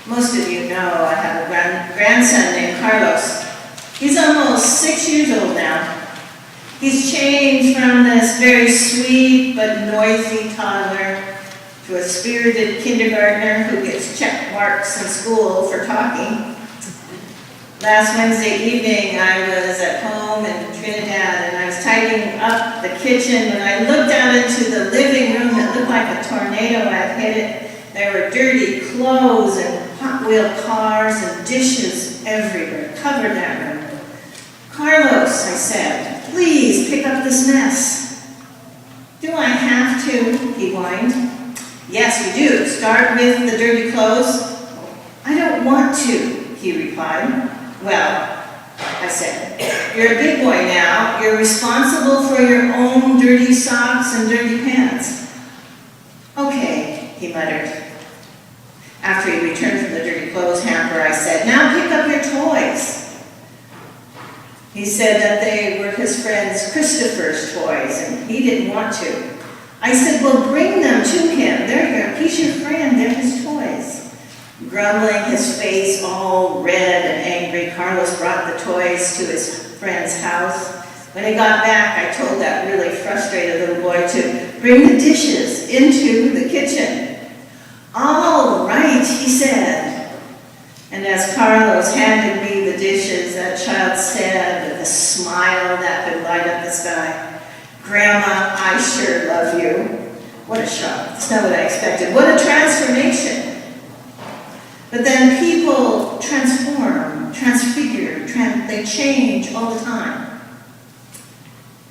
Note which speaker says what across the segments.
Speaker 1: Most of you know I have a grandson named Carlos. He's almost 6 years old now. He's changed from this very sweet but noisy toddler to a spirited kindergartner who gets check marks in school for talking. Last Wednesday evening, I was at home in Trinidad, and I was tidying up the kitchen when I looked out into the living room. It looked like a tornado had hit it. There were dirty clothes and Hot Wheel cars and dishes everywhere, covered that room. "Carlos," I said, "please pick up this mess." "Do I have to?" he whined. "Yes, you do. Start with the dirty clothes." "I don't want to," he replied. "Well," I said, "you're a big boy now. You're responsible for your own dirty socks and dirty pants." "Okay," he muttered. After he returned from the dirty clothes hamper, I said, "Now pick up your toys." He said that they were his friend Christopher's toys, and he didn't want to. I said, "Well, bring them to him. He's your friend. They're his toys." Grumbling, his face all red and angry, Carlos brought the toys to his friend's house. When he got back, I told that really frustrated little boy to bring the dishes into the kitchen. "All right," he said. And as Carlos handed me the dishes, that child said with a smile that could light up the sky, "Grandma, I sure love you." What a shock. That's not what I expected. What a transformation. But then people transform, transfigure, they change all the time.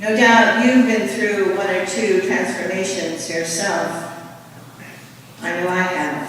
Speaker 1: No doubt you've been through one or two transformations yourself. I know I have.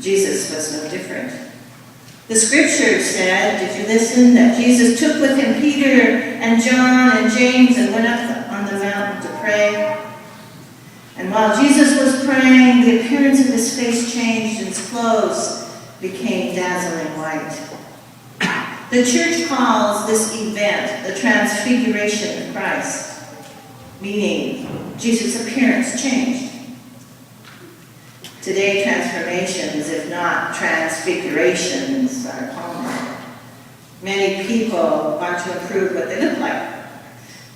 Speaker 1: Jesus was no different. The scripture said, did you listen, that Jesus took with him Peter and John and James and went up on the mountain to pray. And while Jesus was praying, the appearance of his face changed and his clothes became dazzling white. The church calls this event the Transfiguration of Christ, meaning Jesus' appearance changed. Today, transformations, if not transfigurations, are common. Many people want to improve what they look like.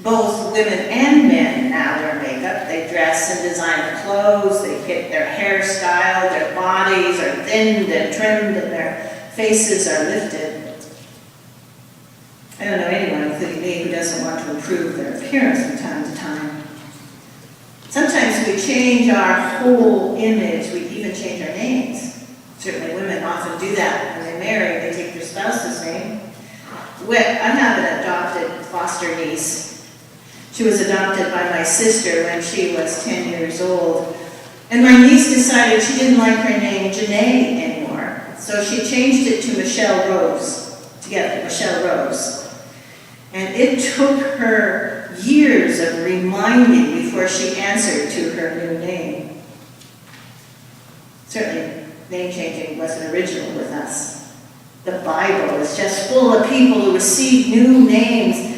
Speaker 1: Both women and men now wear makeup. They dress and design their clothes. They get their hairstyle. Their bodies are thinned and trimmed, and their faces are lifted. I don't know anyone, including me, who doesn't want to improve their appearance from time to time. Sometimes we change our whole image. We even change our names. Certainly women often do that when they marry. They take their spouse's name. I have an adopted foster niece. She was adopted by my sister when she was 10 years old. And my niece decided she didn't like her name Janae anymore. So she changed it to Michelle Rose. Together, Michelle Rose. And it took her years of reminding before she answered to her new name. Certainly, name changing wasn't original with us. The Bible is just full of people who receive new names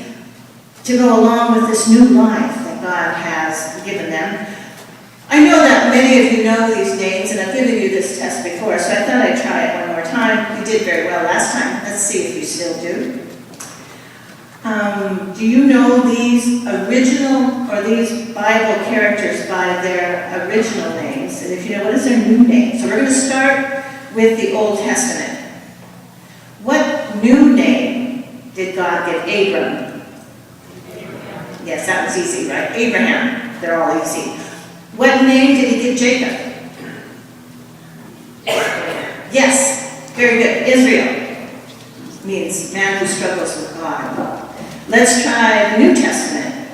Speaker 1: to go along with this new life that God has given them. I know that many of you know these names, and I've given you this test before, so I thought I'd try it one more time. You did very well last time. Let's see if you still do. Do you know these original, or these Bible characters by their original names? And if you know, what is their new name? So we're going to start with the Old Testament. What new name did God give Abram? Yes, that was easy, right? Abraham. They're all easy. What name did he give Jacob? Yes, very good. Israel means man who struggles with God. Let's try the New Testament.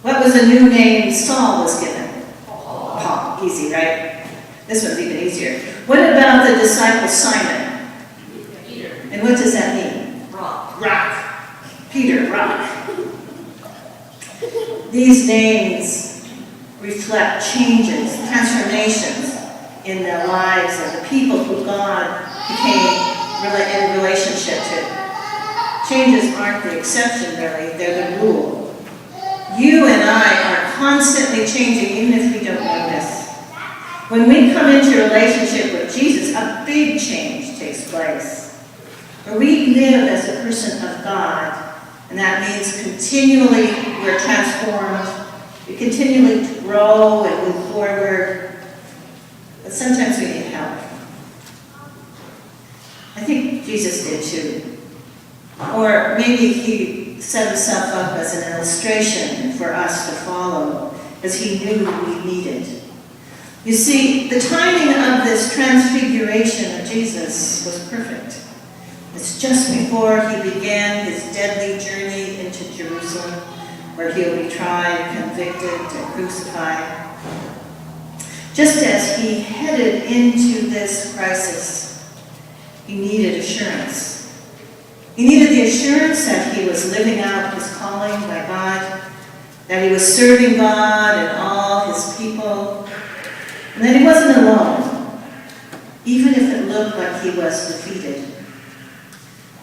Speaker 1: What was the new name Saul was given? Paul. Easy, right? This one's even easier. What about the disciple Simon?
Speaker 2: Peter.
Speaker 1: And what does that mean?
Speaker 2: Rock.
Speaker 1: Rock. Peter, rock. These names reflect changes, transformations in the lives of the people who God became in relationship to. Changes aren't the exception, really. They're the rule. You and I are constantly changing, even if we don't notice. When we come into a relationship with Jesus, a big change takes place, where we live as a person of God, and that means continually we're transformed, we continually grow and move forward, but sometimes we need help. I think Jesus did too. Or maybe he set himself up as an illustration for us to follow, as he knew we needed. You see, the timing of this transfiguration of Jesus was perfect. It's just before he began his deadly journey into Jerusalem, where he'll be tried, convicted, and crucified. Just as he headed into this crisis, he needed assurance. He needed the assurance that he was living out his calling by God, that he was serving God and all his people, and that he wasn't alone, even if it looked like he was defeated.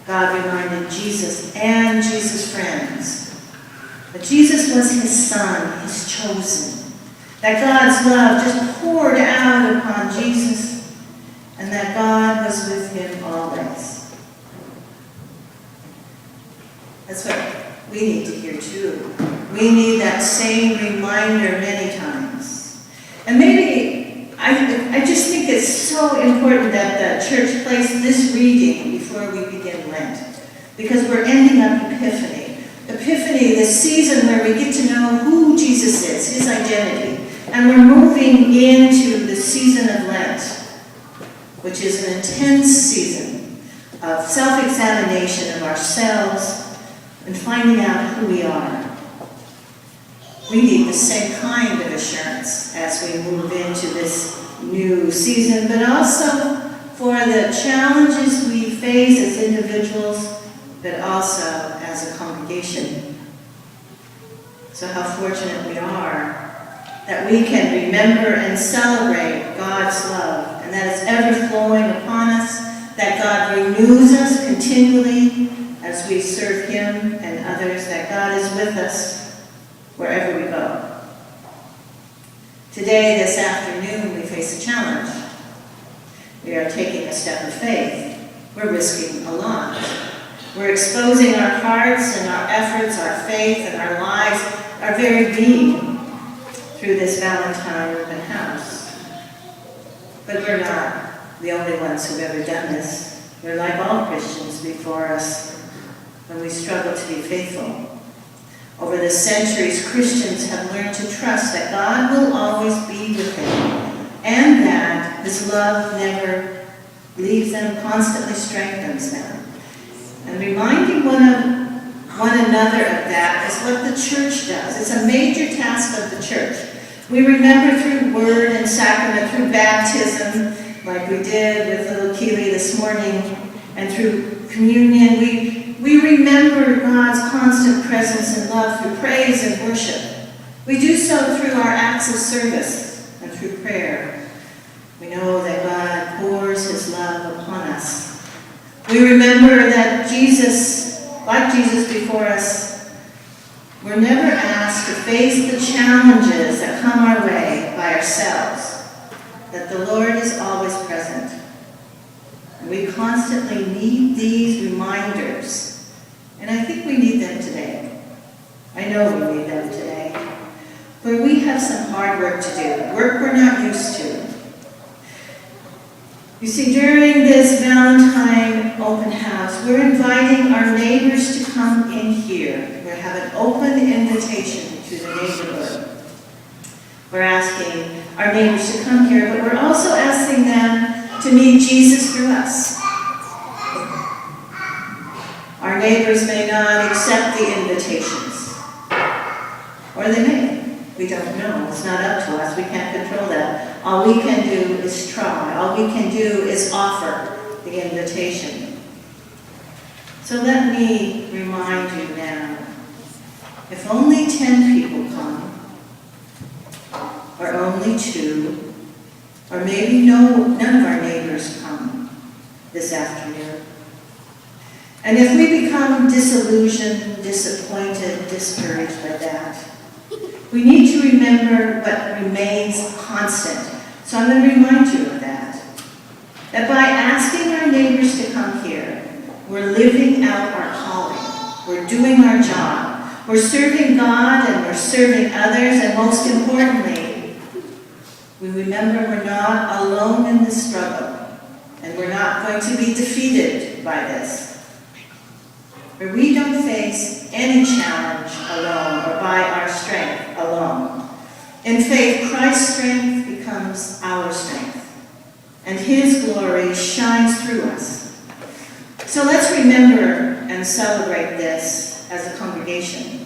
Speaker 1: God reminded Jesus and Jesus' friends that Jesus was his son, his chosen, that God's love just poured out upon Jesus, and that God was with him always. That's what we need to hear too. We need that same reminder many times. And maybe, I just think it's so important that the church place this reading before we begin Lent, because we're ending up Epiphany. Epiphany, the season where we get to know who Jesus is, his identity. And we're moving into the season of Lent, which is an intense season of self-examination of ourselves and finding out who we are. We need the same kind of assurance as we move into this new season, but also for the challenges we face as individuals, but also as a congregation. So how fortunate we are that we can remember and celebrate God's love, and that is ever flowing upon us, that God renews us continually as we serve him and others, that God is with us wherever we go. Today, this afternoon, we face a challenge. We are taking a step of faith. We're risking a lot. We're exposing our hearts and our efforts, our faith and our lives, our very being, through this Valentine open house. But we're not the only ones who've ever done this. We're like all Christians before us when we struggle to be faithful. Over the centuries, Christians have learned to trust that God will always be with them, and that his love never leaves them, constantly strengthens them. And reminding one another of that is what the church does. It's a major task of the church. We remember through word and sacrament, through baptism, like we did with little Keely this morning, and through communion, we remember God's constant presence and love through praise and worship. We do so through our acts of service and through prayer. We know that God pours his love upon us. We remember that Jesus, like Jesus before us, we're never asked to face the challenges that come our way by ourselves, that the Lord is always present. And we constantly need these reminders, and I think we need them today. I know we need them today. But we have some hard work to do, work we're not used to. You see, during this Valentine open house, we're inviting our neighbors to come in here. We have an open invitation to the neighborhood. We're asking our neighbors to come here, but we're also asking them to meet Jesus through us. Our neighbors may not accept the invitations, or they may. We don't know. It's not up to us. We can't control that. All we can do is try. All we can do is offer the invitation. So let me remind you now, if only 10 people come, or only 2, or maybe none of our neighbors come this afternoon, and if we become disillusioned, disappointed, discouraged by that, we need to remember what remains constant. So I'm going to remind you of that. That by asking our neighbors to come here, we're living out our calling. We're doing our job. We're serving God and we're serving others, and most importantly, we remember we're not alone in the struggle, and we're not going to be defeated by this. For we don't face any challenge alone or by our strength alone. In faith, Christ's strength becomes our strength, and his glory shines through us. So let's remember and celebrate this as a congregation.